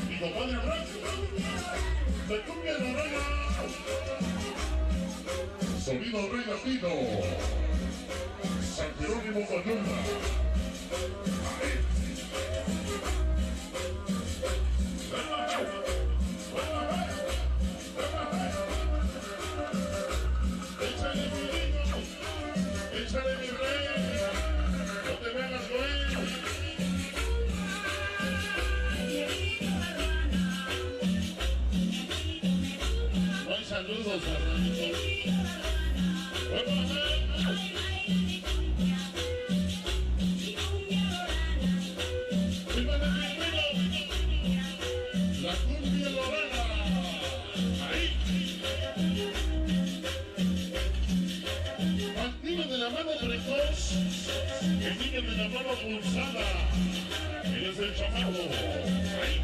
mi compadre Rancho, de Cumbia Lorena, sonido Rey Latino, San Jerónimo Coyunta. Échale mi rey, no te vengas con él. No hay saludos, hermanito. La cumbia lorena. Ahí. Niños de la mano precoz, el niño de la mano pulsada, él es el chamaco. Ahí.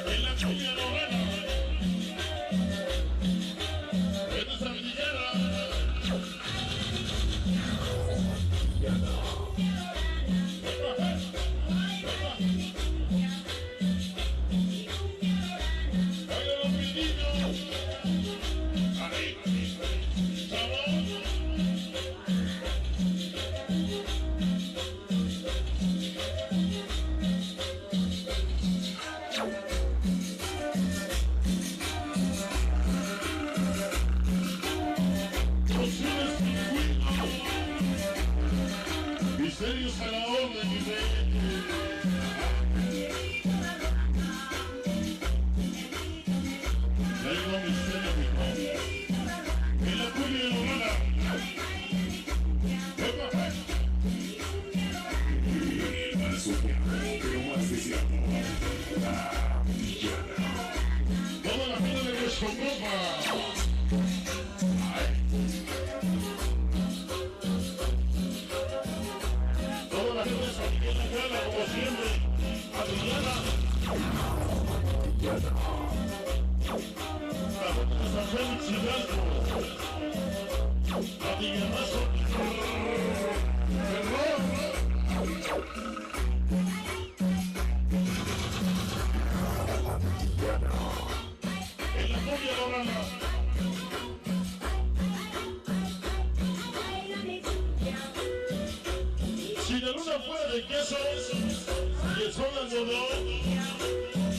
En la cumbia lorena, en esa villera. Oigan los niños. Ahí. Misterios a la orden, mi rey. Traigo misterio, mi rey. En la cumbia lorena. Más soñado, pero más deseado. La villana. Toda la gente de nuestro copa. Toda la gente de San Miguel de Gana, como siempre, Adriana. La gente de San Félix Hidalgo. Adrianazo. Perdón. En la cumbia lorena. Si la luna fuera de quesos y el sol de algodón,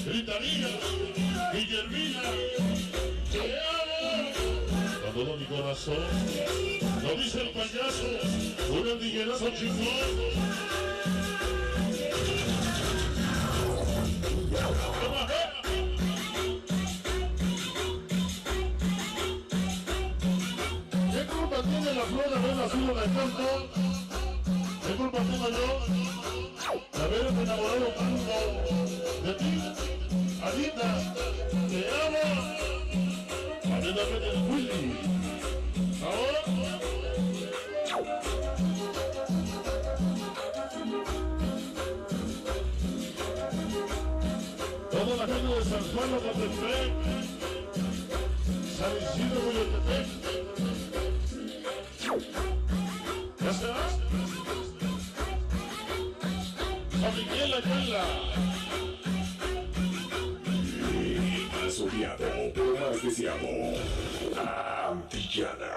gritaría Guillermina, te amo con todo mi corazón. Lo dice el payaso, un andillerazo chingón. ¿Qué culpa tiene la flor de haber nacido en el campo? ¿Qué culpa tengo yo de haberme enamorado tanto de ti, Anita? Te amo. Atentamente el Willy. ¿Ahora? Toda la gente de San Juan de Catepec, San Isidro de Catepec. ¿Ya está? San Miguel Ayala. Más odiado, pero más deseado. La villana.